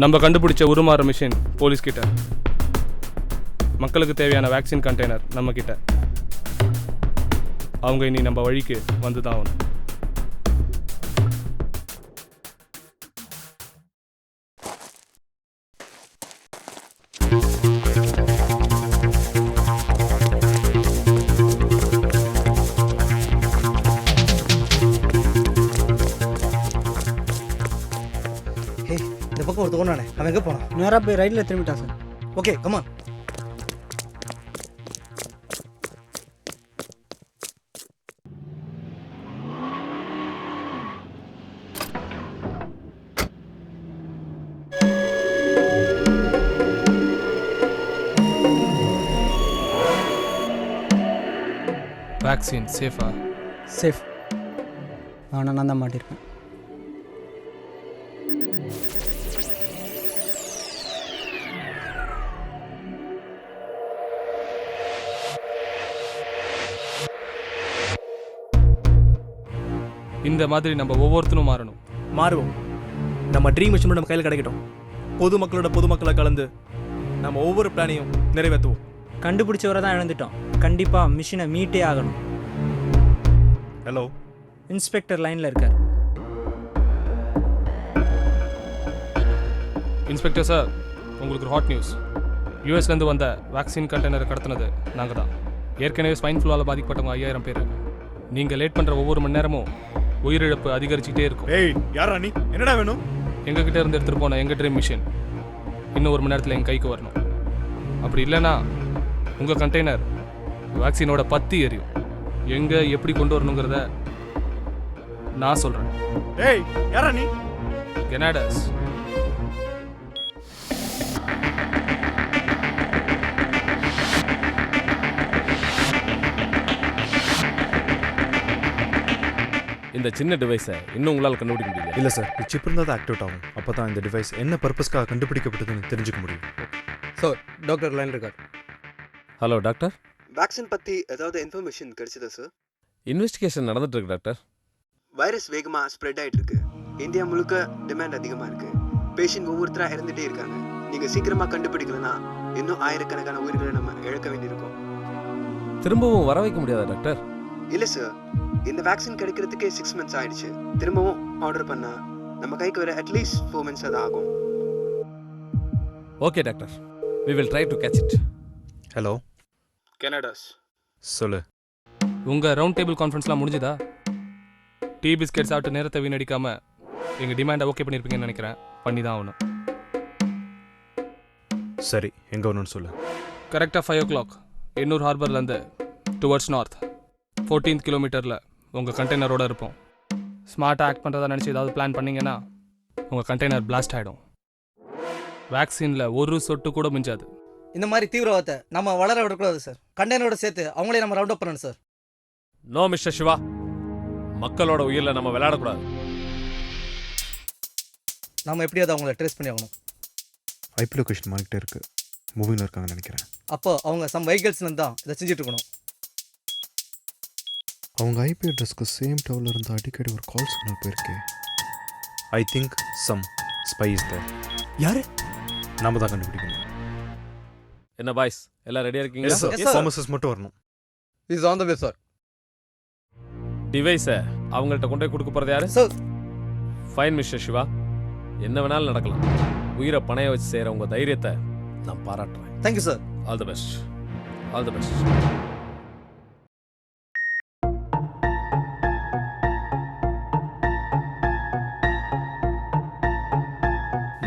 நம்ம கண்டுபிடிச்ச உருமாற machine police கிட்ட, மக்களுக்கு தேவையான வேக்சின் கண்டெய்னர் நம்ம கிட்ட. அவங்க இனி நம்ம வழிக்கு வந்து தான் ஆகணும். இந்த பக்கம் ஒரு தோணானே, அவன் எங்கே போனான்? நேராக போய் ரைட்டில் திரும்பிட்டான் சார். Okay come on. வேக்சின் சேஃபா? சேஃப். நான் தான் மாட்டியிருக்கேன். இந்த மாதிரி நம்ம ஒவ்வொருத்தரும் மாறுவோம். நம்ம ட்ரீம் மிஷன் நம்ம கையில் கிடைக்கட்டும். பொதுமக்களை கலந்து நம்ம ஒவ்வொரு பிளானையும் நிறைவேற்றுவோம். கண்டுபிடிச்சவரை தான் இழந்துட்டோம். கண்டிப்பாக மிஷினை மீட்டே ஆகணும். ஹலோ, இன்ஸ்பெக்டர் லைனில் இருக்கார். இன்ஸ்பெக்டர் சார், உங்களுக்கு ஹாட் நியூஸ். யூஎஸ்லேருந்து வந்த வேக்சின் கண்டெய்னரை கடத்தினது நாங்கள் தான். ஏற்கனவே ஸ்வைன் ஃப்ளூவால் பாதிக்கப்பட்டவங்க 5000 பேர். நீங்கள் லேட் பண்ணுற ஒவ்வொரு மணி நேரமும் உயிரிழப்பு அதிகரிச்சுட்டே இருக்கும். ஏய் யாரா நீ? என்னடா வேணும்? எங்ககிட்ட இருந்து எடுத்துகிட்டு போன எங்கள் ட்ரீம் மிஷின் இன்னும் ஒரு மணி நேரத்தில் எங்கள் கைக்கு வரணும். அப்படி இல்லைன்னா உங்கள் கண்டெய்னர் வேக்சினோட பத்தி எரியும். எங்கே எப்படி கொண்டு வரணுங்கிறத நான் சொல்கிறேன். ஏய் யாரா நீ? கெனடாஸ். இந்த சின்ன டிவைஸை இன்னும் உங்களால் கண்டுபிடிக்க முடியல? இல்லை சார், இது சிப் இருந்தால் தான் ஆக்டிவேட் ஆகும். அப்போ தான் இந்த டிவைஸ் என்ன பர்பஸ்க்காக கண்டுபிடிக்கப்பட்டதுன்னு தெரிஞ்சுக்க முடியும். சார், டாக்டர் லைன் இருக்கார். ஹலோ டாக்டர், வேக்சின் பற்றி ஏதாவது இன்ஃபர்மேஷன் கிடைச்சதா சார்? இன்வெஸ்டிகேஷன் நடந்துட்டு இருக்கு டாக்டர். வைரஸ் வேகமாக ஸ்ப்ரெட் ஆகிட்டு இருக்கு. இந்தியா முழுக்க டிமாண்ட் அதிகமாக இருக்கு. பேஷண்ட் ஒவ்வொருத்தராக இறந்துட்டே இருக்காங்க. நீங்கள் சீக்கிரமாக கண்டுபிடிக்கலன்னா இன்னும் ஆயிரக்கணக்கான உயிர்களை நம்ம இழக்க வேண்டியிருக்கும். திரும்பவும் வர வைக்க முடியாதா டாக்டர்? இல்லை சார், இந்த வேக்சின் கிடைக்கிறதுக்கே 6 months ஆயிடுச்சு. திரும்பவும் ஆர்டர் பண்ணா நம்ம கைக்கு வர அட்லீஸ்ட் 4 months அது ஆகும். Okay doctor, we will try to catch it. Hello கெனடாஸ். சொல்லு. உங்கள் ரவுண்ட் டேபிள் கான்ஃபரன்ஸ்லாம் முடிஞ்சுதா? டீ பிஸ்கெட் சாப்பிட்டு நேரத்தை வீணடிக்காமல் எங்கள் டிமாண்டை ஓகே பண்ணியிருப்பீங்கன்னு நினைக்கிறேன். பண்ணி தான் ஆகணும். சரி, எங்கே வரணும்னு சொல்லு. கரெக்டாக 5 o'clock Ennore ஹார்பர்லேருந்து towards north 14th கிலோமீட்டரில் உங்கள் கண்டெய்னரோடு இருப்போம். ஸ்மார்ட்டாக ஆக்ட் பண்ணுறதா நினச்சி ஏதாவது பிளான் பண்ணிங்கன்னா உங்கள் கண்டெய்னர் பிளாஸ்ட் ஆகிடும். வேக்சினில் ஒரு சொட்டு கூட மிஞ்சாது. இந்த மாதிரி தீவிரவாதத்தை நம்ம வளர விடக்கூடாது சார். கண்டெய்னரோட சேர்த்து அவங்களே நம்ம ரவுண்ட் அப் பண்ணணும் சார். நோ மிஸ்டர் சிவா, மக்களோட உயிரில் நம்ம விளையாடக்கூடாது. நம்ம எப்படியாவது அவங்கள ட்ரேஸ் பண்ணி ஆகணும். ஐபி லொகேஷன் மாறிக்கிட்டே இருக்கு. மூவிங்கில் இருக்காங்கன்னு நினைக்கிறேன். அப்போ அவங்க சம் வெஹிக்கிள்ஸ்லேருந்து தான் இதை செஞ்சுட்டு இருக்கணும். அவங்க ஐபி அட்ரஸ்க்கு சேம் டவரில் இருந்து அடிக்கடி ஒரு கால் சிக்னல் போயிருக்கே. I think some spy is there. யாரு? நாம தான் கண்டுபிடிக்கணும். என்ன பாய்ஸ், எல்லாம் ரெடியாக இருக்கீங்களா? Yes, sir. ஃபார்மசிஸ்ட் மட்டும் வரணும். Is on the way sir. டிவைஸை அவங்கள்ட்ட கொண்டு போய் கொடுக்க போகிறது யாரு? சார். ஃபைன் மிஸ்டர் சிவா, என்ன வேணாலும் நடக்கலாம். உயிரை பணைய வச்சு செய்கிற உங்கள் தைரியத்தை நான் பாராட்டுறேன். Thank you sir. All the best, all the best.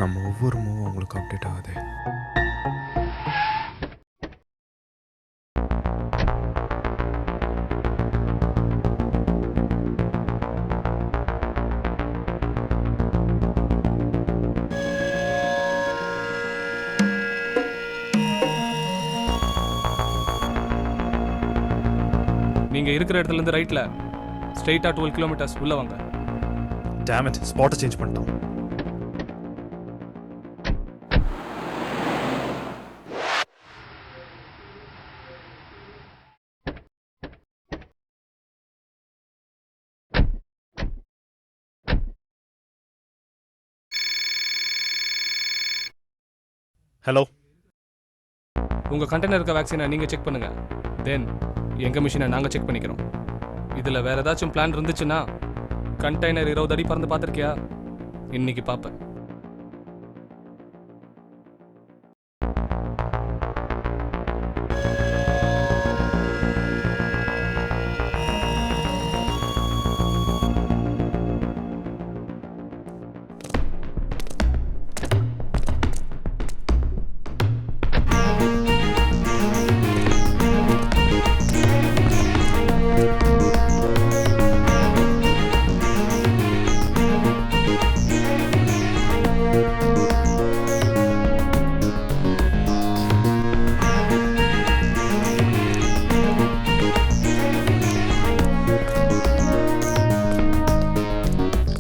நம்ம ஒவ்வொரு மூவும் அவங்களுக்கு அப்டேட் ஆகுது. நீங்கள் இருக்கிற இடத்துலேருந்து ரைட்டில் ஸ்ட்ரெயிட்டாக 12 kilometers உள்ளே வாங்க. டேமேஜ் ஸ்பாட்டை சேஞ்ச் பண்ணிட்டோம். ஹலோ. உங்கள் கண்டெய்னர் இருக்க வேக்சினை நீங்கள் செக் பண்ணுங்கள். தென் எங்கள் மிஷினை நாங்கள் செக் பண்ணிக்கிறோம். இதில் வேறு ஏதாச்சும் பிளான் இருந்துச்சுன்னா கண்டெய்னர் 20 அடி பறந்து பார்த்துருக்கியா? இன்னைக்கு பார்ப்பேன்.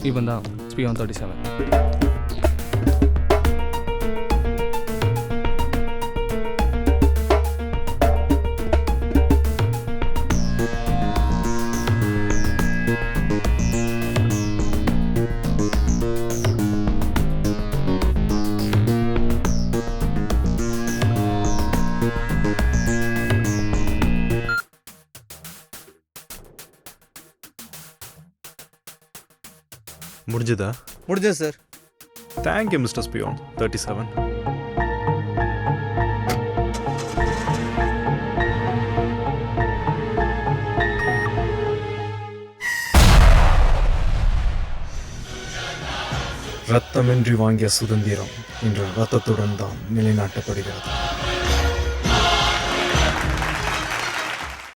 இவன் தான் Spion 37. முடிஞ்சதா? முடிஞ்சது சார். Thank you mister Spion 37. ரத்தமின்றி வாங்கிய சுதந்திரம் இன்று ரத்தத்துடன் தான் நிலைநாட்டப்படுகிறது.